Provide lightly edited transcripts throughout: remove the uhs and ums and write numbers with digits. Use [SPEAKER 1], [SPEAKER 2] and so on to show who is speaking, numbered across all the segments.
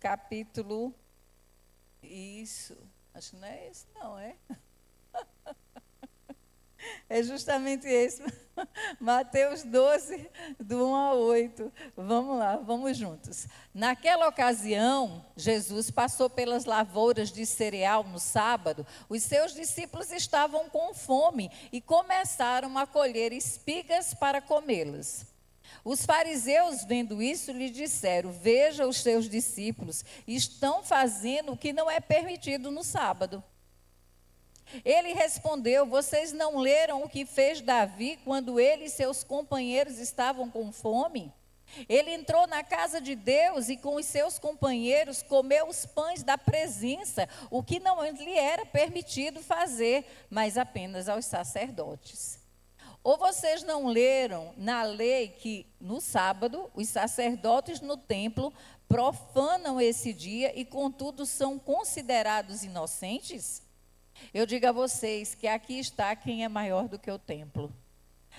[SPEAKER 1] capítulo... Isso, acho que não é esse não, é? É justamente esse, Mateus 12, do 1 ao 8. Vamos lá, vamos juntos. Naquela ocasião, Jesus passou pelas lavouras de cereal no sábado. Os seus discípulos estavam com fome e começaram a colher espigas para comê-las. Os fariseus, vendo isso, lhe disseram: veja, os seus discípulos estão fazendo o que não é permitido no sábado. Ele respondeu: vocês não leram o que fez Davi quando ele e seus companheiros estavam com fome? Ele entrou na casa de Deus e com os seus companheiros comeu os pães da presença, o que não lhe era permitido fazer, mas apenas aos sacerdotes. Ou vocês não leram na lei que no sábado os sacerdotes no templo profanam esse dia e contudo são considerados inocentes? Eu digo a vocês que aqui está quem é maior do que o templo.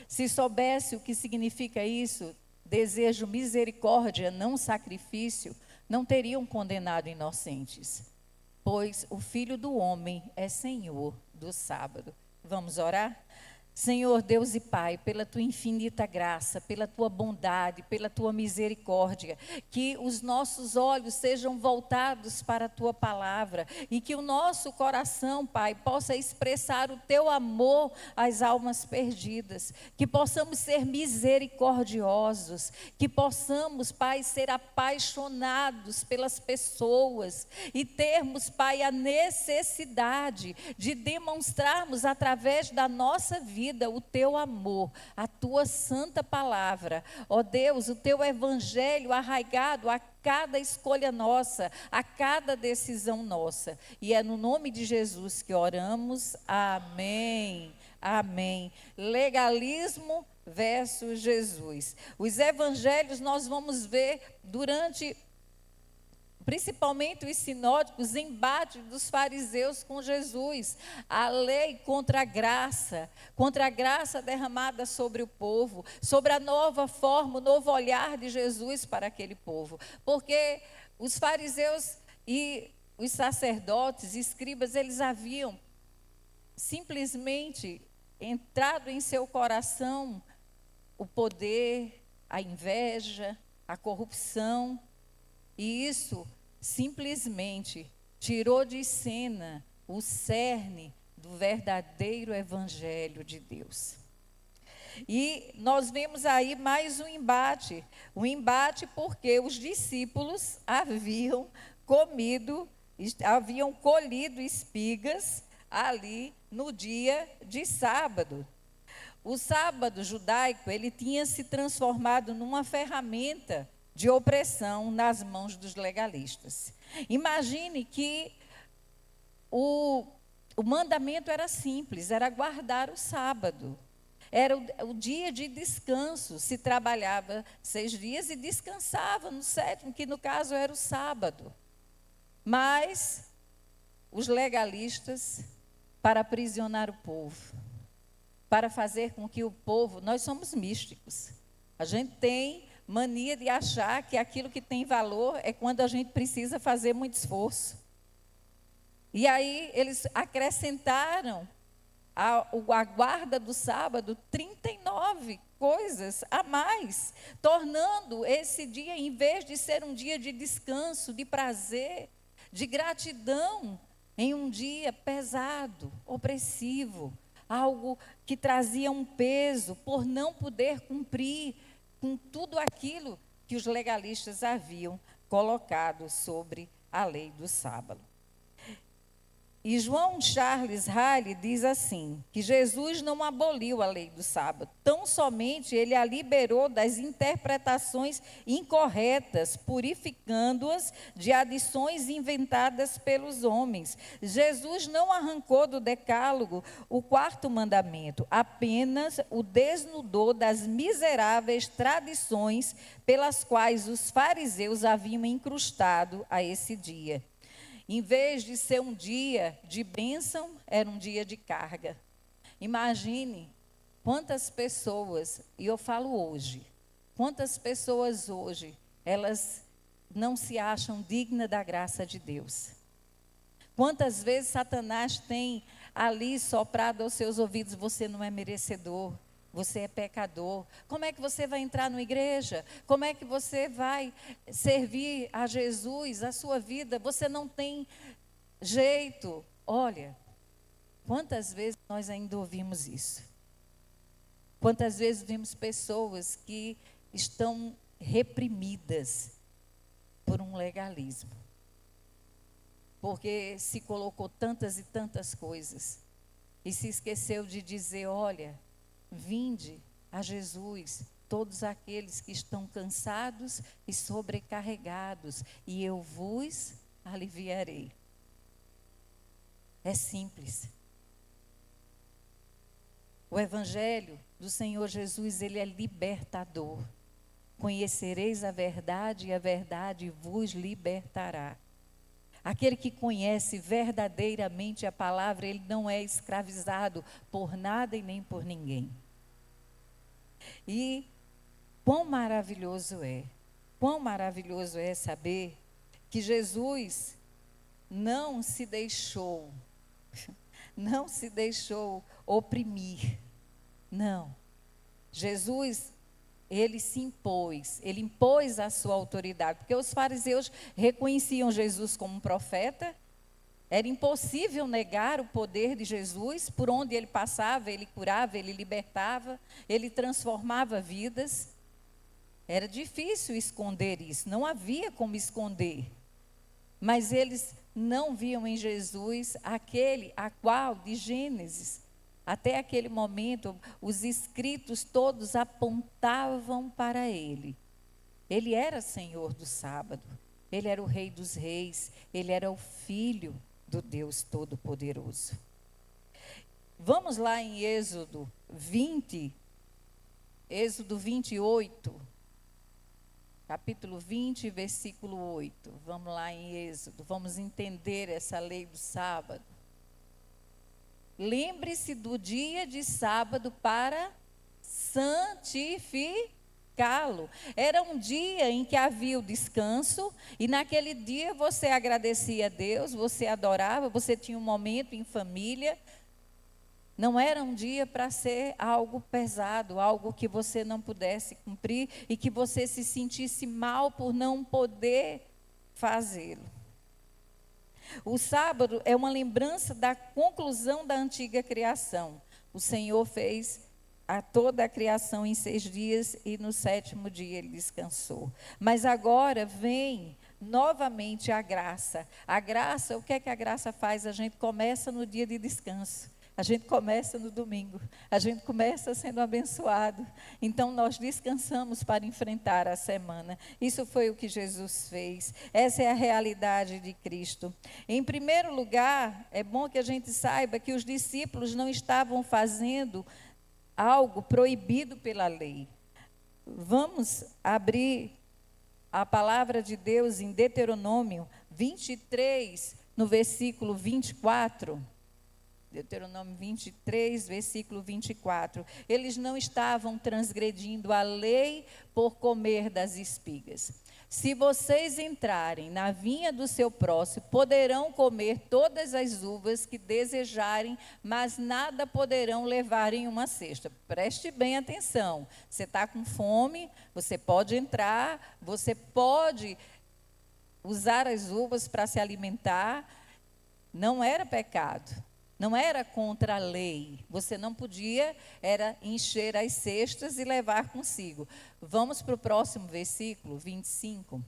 [SPEAKER 1] Se soubesse o que significa isso, desejo misericórdia, não sacrifício, não teriam condenado inocentes. Pois o Filho do Homem é Senhor do sábado. Vamos orar? Senhor Deus e Pai, pela tua infinita graça, pela tua bondade, pela tua misericórdia, que os nossos olhos sejam voltados para a tua palavra e que o nosso coração, Pai, possa expressar o teu amor às almas perdidas, que possamos ser misericordiosos, que possamos, Pai, ser apaixonados pelas pessoas e termos, Pai, a necessidade de demonstrarmos através da nossa vida o teu amor, a tua santa palavra, ó Deus, o teu evangelho arraigado a cada escolha nossa, a cada decisão nossa, e é no nome de Jesus que oramos, amém, amém. Legalismo versus Jesus. Os evangelhos nós vamos ver durante principalmente os sinóticos, embate dos fariseus com Jesus, a lei contra a graça derramada sobre o povo, sobre a nova forma, o novo olhar de Jesus para aquele povo, porque os fariseus e os sacerdotes, escribas, eles haviam simplesmente entrado em seu coração o poder, a inveja, a corrupção, e isso simplesmente tirou de cena o cerne do verdadeiro evangelho de Deus. E nós vemos aí mais um embate porque os discípulos haviam colhido espigas ali no dia de sábado. O sábado judaico, ele tinha se transformado numa ferramenta de opressão nas mãos dos legalistas. Imagine que o mandamento era simples, era guardar o sábado. Era o dia de descanso, se trabalhava 6 dias e descansava no 7º, que no caso era o sábado. Mas os legalistas, para aprisionar o povo, para fazer com que o povo, nós somos místicos, a gente tem mania de achar que aquilo que tem valor é quando a gente precisa fazer muito esforço. E aí eles acrescentaram a guarda do sábado 39 coisas a mais, tornando esse dia, em vez de ser um dia de descanso, de prazer, de gratidão, em um dia pesado, opressivo, algo que trazia um peso por não poder cumprir com tudo aquilo que os legalistas haviam colocado sobre a lei do sábado. E João Charles Hale diz assim, que Jesus não aboliu a lei do sábado, tão somente ele a liberou das interpretações incorretas, purificando-as de adições inventadas pelos homens. Jesus não arrancou do decálogo o 4º mandamento, apenas o desnudou das miseráveis tradições pelas quais os fariseus haviam incrustado a esse dia. Em vez de ser um dia de bênção, era um dia de carga. Imagine quantas pessoas, e eu falo hoje, quantas pessoas hoje, elas não se acham dignas da graça de Deus. Quantas vezes Satanás tem ali soprado aos seus ouvidos: você não é merecedor, você é pecador. Como é que você vai entrar numa igreja? Como é que você vai servir a Jesus, a sua vida? Você não tem jeito. Olha, quantas vezes nós ainda ouvimos isso? Quantas vezes vemos pessoas que estão reprimidas por um legalismo, porque se colocou tantas e tantas coisas e se esqueceu de dizer: olha, vinde a Jesus, todos aqueles que estão cansados e sobrecarregados, e eu vos aliviarei. É simples. O Evangelho do Senhor Jesus, ele é libertador. Conhecereis a verdade e a verdade vos libertará. Aquele que conhece verdadeiramente a palavra, ele não é escravizado por nada e nem por ninguém. E quão maravilhoso é saber que Jesus não se deixou oprimir. Não. Jesus, ele impôs a sua autoridade, porque os fariseus reconheciam Jesus como um profeta. Era impossível negar o poder de Jesus. Por onde ele passava, ele curava, ele libertava, ele transformava vidas. Era difícil esconder isso, não havia como esconder. Mas eles não viam em Jesus aquele a qual, de Gênesis até aquele momento, os escritos todos apontavam para ele. Ele era Senhor do sábado, ele era o Rei dos reis, ele era o Filho do Deus Todo-Poderoso. Vamos lá em Êxodo 28, capítulo 20, versículo 8. Vamos lá em Êxodo, vamos entender essa lei do sábado. Lembre-se do dia de sábado para santificá-lo. Era um dia em que havia o descanso, e naquele dia você agradecia a Deus, você adorava, você tinha um momento em família. Não era um dia para ser algo pesado, algo que você não pudesse cumprir e que você se sentisse mal por não poder fazê-lo. O sábado é uma lembrança da conclusão da antiga criação. O Senhor fez toda a criação em 6 dias e no 7º dia ele descansou. Mas agora vem novamente a graça. A graça, o que é que a graça faz? A gente começa no dia de descanso. A gente começa no domingo, a gente começa sendo abençoado. Então nós descansamos para enfrentar a semana. Isso foi o que Jesus fez. Essa é a realidade de Cristo. Em primeiro lugar, é bom que a gente saiba que os discípulos não estavam fazendo algo proibido pela lei. Vamos abrir a palavra de Deus em Deuteronômio 23, no versículo 24. Deuteronômio 23, versículo 24. Eles não estavam transgredindo a lei por comer das espigas. Se vocês entrarem na vinha do seu próximo, poderão comer todas as uvas que desejarem, mas nada poderão levar em uma cesta. Preste bem atenção. Você está com fome, você pode entrar, você pode usar as uvas para se alimentar. Não era pecado. Não era contra a lei, você não podia, era encher as cestas e levar consigo. Vamos para o próximo versículo, 25.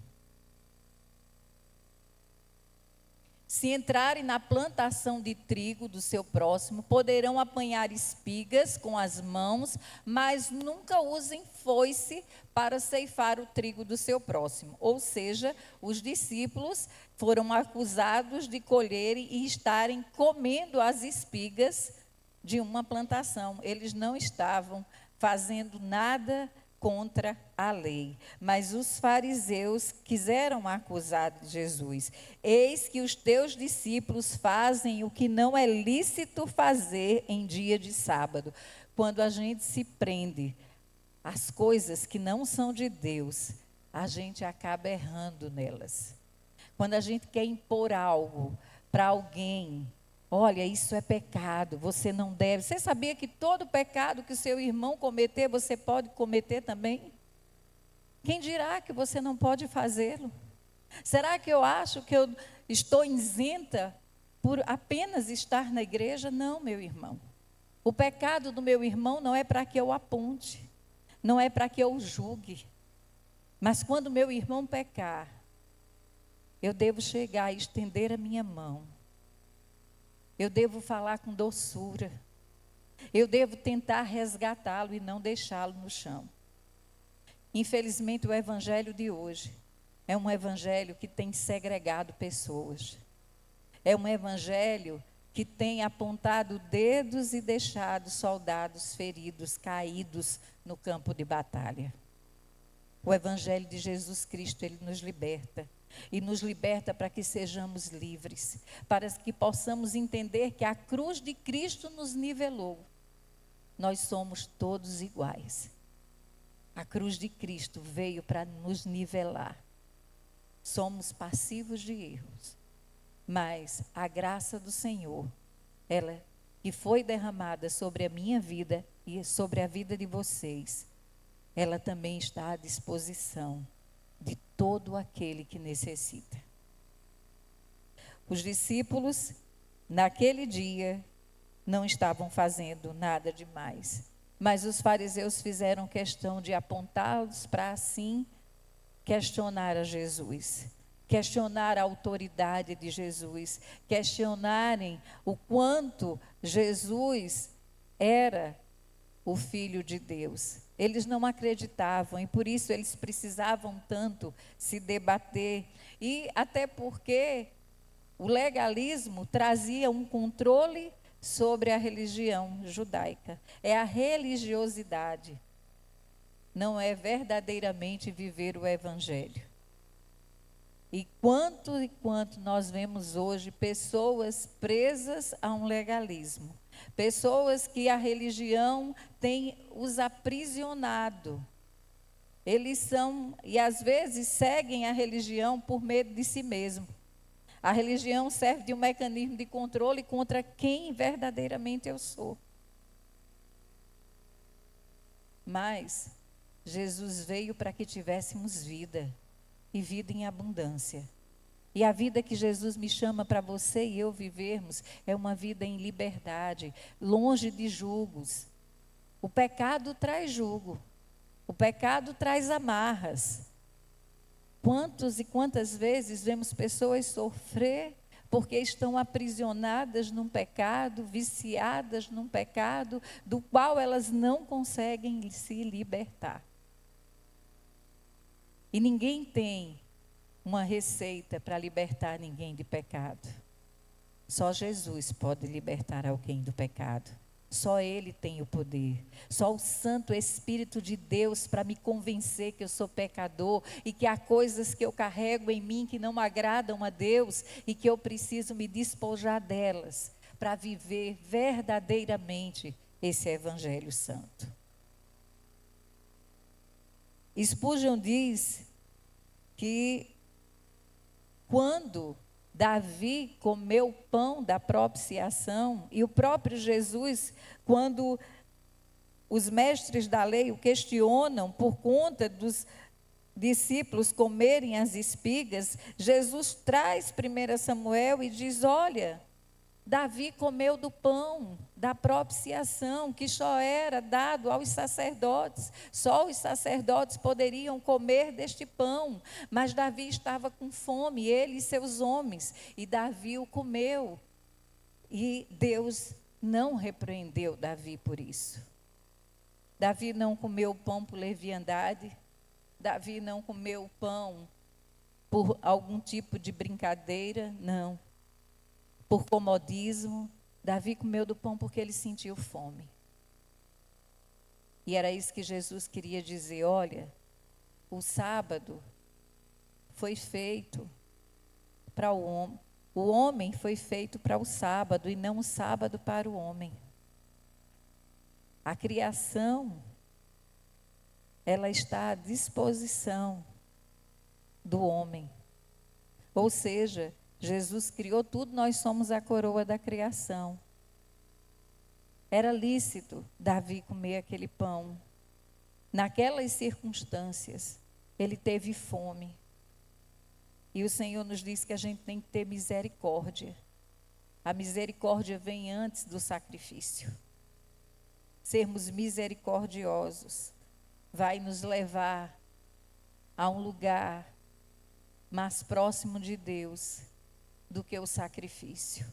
[SPEAKER 1] Se entrarem na plantação de trigo do seu próximo, poderão apanhar espigas com as mãos, mas nunca usem foice para ceifar o trigo do seu próximo. Ou seja, os discípulos foram acusados de colherem e estarem comendo as espigas de uma plantação. Eles não estavam fazendo nada contra a lei, mas os fariseus quiseram acusar Jesus. Eis que os teus discípulos fazem o que não é lícito fazer em dia de sábado. Quando a gente se prende às coisas que não são de Deus, a gente acaba errando nelas. Quando a gente quer impor algo para alguém, olha, isso é pecado, você não deve. Você sabia que todo pecado que o seu irmão cometer, você pode cometer também? Quem dirá que você não pode fazê-lo? Será que eu acho que eu estou isenta por apenas estar na igreja? Não, meu irmão. O pecado do meu irmão não é para que eu aponte, não é para que eu julgue. Mas quando meu irmão pecar, eu devo chegar e estender a minha mão. Eu devo falar com doçura. Eu devo tentar resgatá-lo e não deixá-lo no chão. Infelizmente, o evangelho de hoje é um evangelho que tem segregado pessoas. É um evangelho que tem apontado dedos e deixado soldados feridos, caídos no campo de batalha. O evangelho de Jesus Cristo, ele nos liberta. E nos liberta para que sejamos livres, para que possamos entender que a cruz de Cristo nos nivelou. Nós somos todos iguais. A cruz de Cristo veio para nos nivelar. Somos passivos de erros, mas a graça do Senhor, ela que foi derramada sobre a minha vida e sobre a vida de vocês, ela também está à disposição de todo aquele que necessita. Os discípulos, naquele dia, não estavam fazendo nada demais, mas os fariseus fizeram questão de apontá-los para assim questionar a Jesus, questionar a autoridade de Jesus, questionarem o quanto Jesus era o Filho de Deus. Eles não acreditavam e por isso eles precisavam tanto se debater. E até porque o legalismo trazia um controle sobre a religião judaica. É a religiosidade. Não é verdadeiramente viver o evangelho. E quanto nós vemos hoje pessoas presas a um legalismo. Pessoas que a religião tem os aprisionado. Eles são, e às vezes seguem a religião por medo de si mesmo. A religião serve de um mecanismo de controle contra quem verdadeiramente eu sou. Mas Jesus veio para que tivéssemos vida, e vida em abundância. E a vida que Jesus me chama para você e eu vivermos é uma vida em liberdade, longe de julgos. O pecado traz jugo, o pecado traz amarras. Quantos e quantas vezes vemos pessoas sofrer porque estão aprisionadas num pecado, viciadas num pecado, do qual elas não conseguem se libertar. E ninguém tem uma receita para libertar ninguém de pecado. Só Jesus pode libertar alguém do pecado. Só Ele tem o poder. Só o Santo Espírito de Deus para me convencer que eu sou pecador e que há coisas que eu carrego em mim que não agradam a Deus e que eu preciso me despojar delas para viver verdadeiramente esse Evangelho Santo. Spurgeon diz que quando Davi comeu o pão da propiciação, e o próprio Jesus, quando os mestres da lei o questionam por conta dos discípulos comerem as espigas, Jesus traz 1 Samuel e diz: olha, Davi comeu do pão da propiciação, que só era dado aos sacerdotes. Só os sacerdotes poderiam comer deste pão. Mas Davi estava com fome, ele e seus homens. E Davi o comeu. E Deus não repreendeu Davi por isso. Davi não comeu o pão por leviandade. Davi não comeu o pão por algum tipo de brincadeira, não. Por comodismo. Davi comeu do pão porque ele sentiu fome. E era isso que Jesus queria dizer: olha, o sábado foi feito para o homem. O homem foi feito para o sábado e não o sábado para o homem. A criação, ela está à disposição do homem. Ou seja, Jesus criou tudo, nós somos a coroa da criação. Era lícito Davi comer aquele pão. Naquelas circunstâncias, ele teve fome. E o Senhor nos diz que a gente tem que ter misericórdia. A misericórdia vem antes do sacrifício. Sermos misericordiosos vai nos levar a um lugar mais próximo de Deus do que o sacrifício.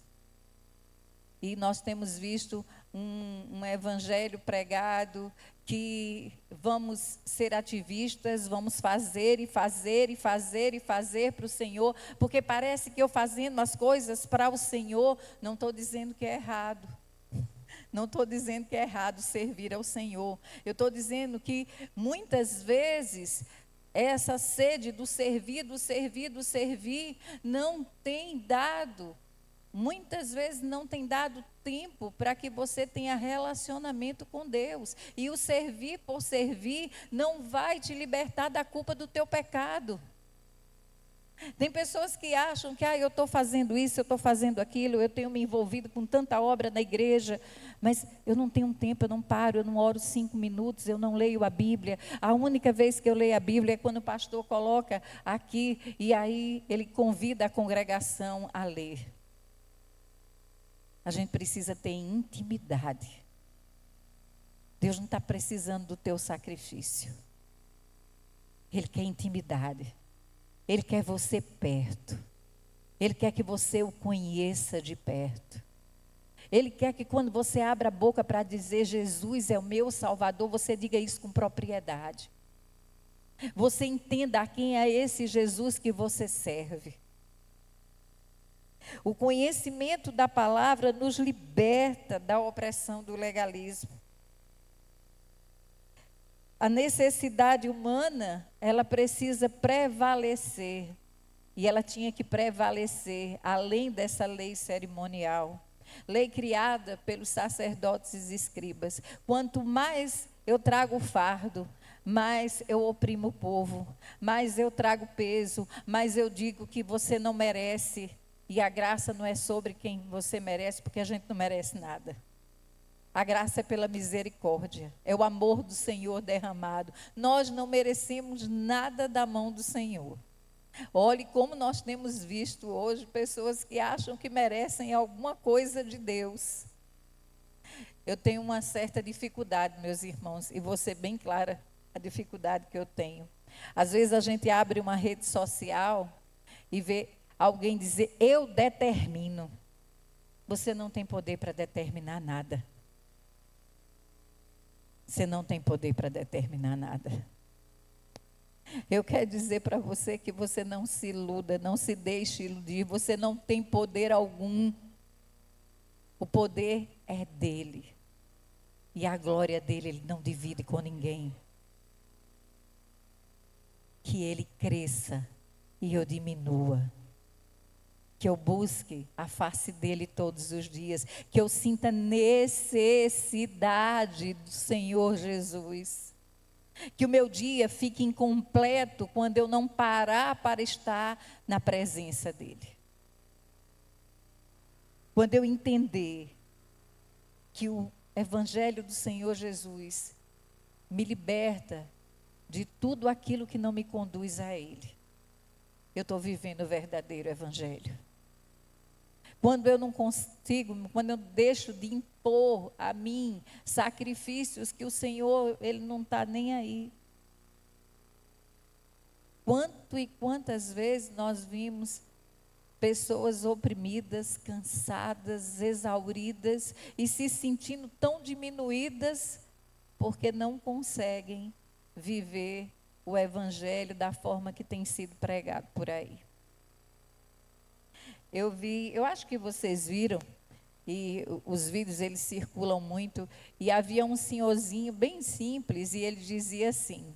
[SPEAKER 1] E nós temos visto um evangelho pregado que vamos ser ativistas, vamos fazer e fazer e fazer e fazer para o Senhor, porque parece que eu fazendo as coisas para o Senhor, não estou dizendo que é errado. Não estou dizendo que é errado servir ao Senhor. Eu estou dizendo que muitas vezes essa sede do servir, não tem dado. Muitas vezes não tem dado tempo para que você tenha relacionamento com Deus. E o servir por servir não vai te libertar da culpa do teu pecado. Tem pessoas que acham que eu estou fazendo isso, eu estou fazendo aquilo, eu tenho me envolvido com tanta obra na igreja, mas eu não tenho tempo, eu não paro, eu não oro 5 minutos, eu não leio a Bíblia. A única vez que eu leio a Bíblia é quando o pastor coloca aqui, e aí ele convida a congregação a ler. A gente precisa ter intimidade. Deus não está precisando do teu sacrifício. Ele quer intimidade. Ele quer você perto. Ele quer que você o conheça de perto. Ele quer que quando você abra a boca para dizer Jesus é o meu Salvador, você diga isso com propriedade. Você entenda a quem é esse Jesus que você serve. O conhecimento da palavra nos liberta da opressão do legalismo. A necessidade humana, ela precisa prevalecer. E ela tinha que prevalecer além dessa lei cerimonial. Lei criada pelos sacerdotes e escribas. Quanto mais eu trago o fardo, mais eu oprimo o povo, mais eu trago peso, mais eu digo que você não merece. E a graça não é sobre quem você merece, porque a gente não merece nada. A graça é pela misericórdia, é o amor do Senhor derramado. Nós não merecemos nada da mão do Senhor. Olhe como nós temos visto hoje pessoas que acham que merecem alguma coisa de Deus. Eu tenho uma certa dificuldade, meus irmãos, e vou ser bem clara a dificuldade que eu tenho. Às vezes a gente abre uma rede social e vê alguém dizer, eu determino. Você não tem poder para determinar nada. Você não tem poder para determinar nada. Eu quero dizer para você que você não se iluda, não se deixe iludir. Você não tem poder algum. O poder é dele. E a glória dele, ele não divide com ninguém. Que ele cresça e eu diminua. Que eu busque a face dele todos os dias, que eu sinta necessidade do Senhor Jesus, que o meu dia fique incompleto quando eu não parar para estar na presença dele. Quando eu entender que o Evangelho do Senhor Jesus me liberta de tudo aquilo que não me conduz a ele, eu estou vivendo o verdadeiro Evangelho. Quando eu não consigo, quando eu deixo de impor a mim sacrifícios que o Senhor, ele não está nem aí. Quanto e quantas vezes nós vimos pessoas oprimidas, cansadas, exauridas e se sentindo tão diminuídas porque não conseguem viver o Evangelho da forma que tem sido pregado por aí. Eu acho que vocês viram, e os vídeos eles circulam muito, e havia um senhorzinho bem simples, e ele dizia assim,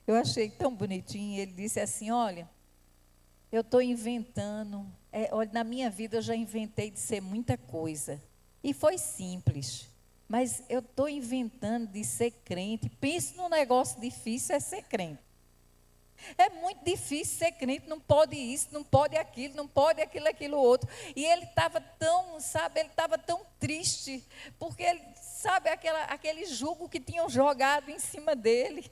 [SPEAKER 1] eu achei tão bonitinho, ele disse assim, olha, eu estou inventando, olha, na minha vida eu já inventei de ser muita coisa, e foi simples, mas eu estou inventando de ser crente, pense num negócio difícil, é ser crente. É muito difícil ser crente, não pode isso, não pode aquilo, não pode aquilo outro. E ele estava tão, sabe, ele estava tão triste, porque ele, sabe, aquele jugo que tinham jogado em cima dele.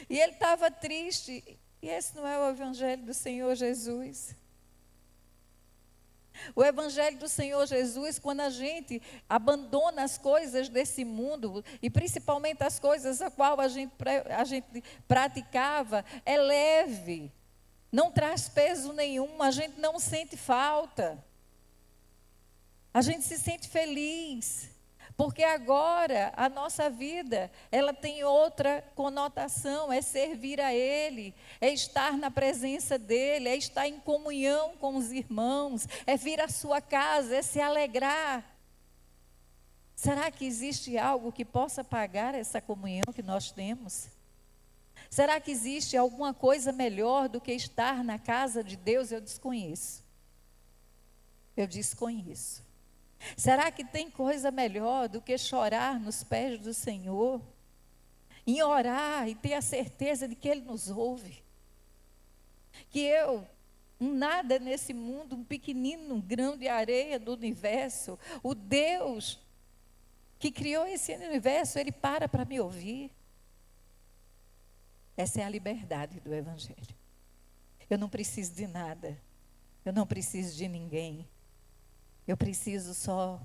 [SPEAKER 1] E ele estava triste. E esse não é o evangelho do Senhor Jesus. O evangelho do Senhor Jesus, quando a gente abandona as coisas desse mundo, e principalmente as coisas a qual a gente praticava, é leve, não traz peso nenhum, a gente não sente falta, a gente se sente feliz. Porque agora a nossa vida, ela tem outra conotação, é servir a Ele, é estar na presença dEle, é estar em comunhão com os irmãos, é vir à sua casa, é se alegrar. Será que existe algo que possa pagar essa comunhão que nós temos? Será que existe alguma coisa melhor do que estar na casa de Deus? Eu desconheço. Eu desconheço. Será que tem coisa melhor do que chorar nos pés do Senhor? Em orar e ter a certeza de que Ele nos ouve? Que eu, um nada nesse mundo, um pequenino, um grão de areia do universo, o Deus que criou esse universo, Ele para me ouvir. Essa é a liberdade do Evangelho. Eu não preciso de nada, eu não preciso de ninguém. Eu preciso só,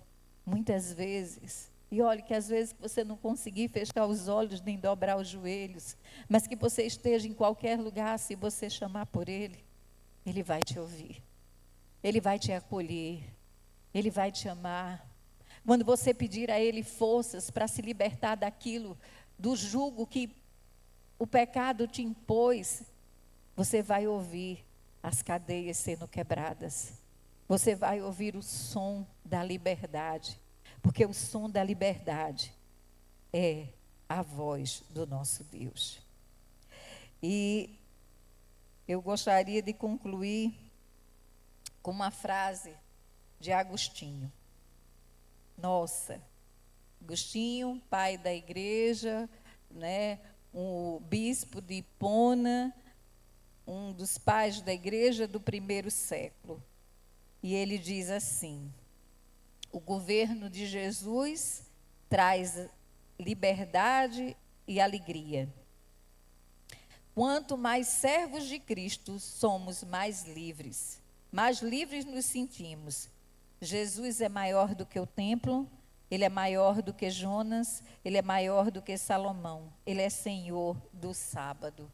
[SPEAKER 1] muitas vezes, e olhe que às vezes você não conseguir fechar os olhos nem dobrar os joelhos, mas que você esteja em qualquer lugar, se você chamar por Ele, Ele vai te ouvir, Ele vai te acolher, Ele vai te amar. Quando você pedir a Ele forças para se libertar daquilo, do jugo que o pecado te impôs, você vai ouvir as cadeias sendo quebradas. Você vai ouvir o som da liberdade, porque o som da liberdade é a voz do nosso Deus. E eu gostaria de concluir com uma frase de Agostinho. Nossa, Agostinho, pai da igreja, né, o bispo de Hipona, um dos pais da igreja do primeiro século. E ele diz assim: o governo de Jesus traz liberdade e alegria. Quanto mais servos de Cristo, somos mais livres nos sentimos. Jesus é maior do que o templo, Ele é maior do que Jonas, Ele é maior do que Salomão, Ele é Senhor do sábado.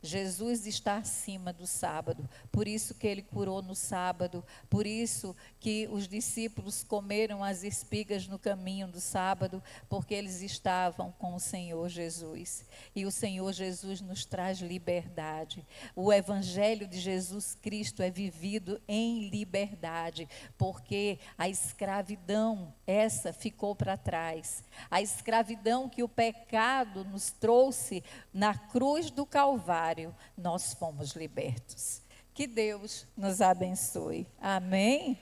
[SPEAKER 1] Jesus está acima do sábado, por isso que Ele curou no sábado, por isso que os discípulos comeram as espigas no caminho do sábado, porque eles estavam com o Senhor Jesus. E o Senhor Jesus nos traz liberdade. O Evangelho de Jesus Cristo é vivido em liberdade, porque a escravidão, essa ficou para trás. A escravidão que o pecado nos trouxe na cruz do Calvário, nós fomos libertos. Que Deus nos abençoe. Amém?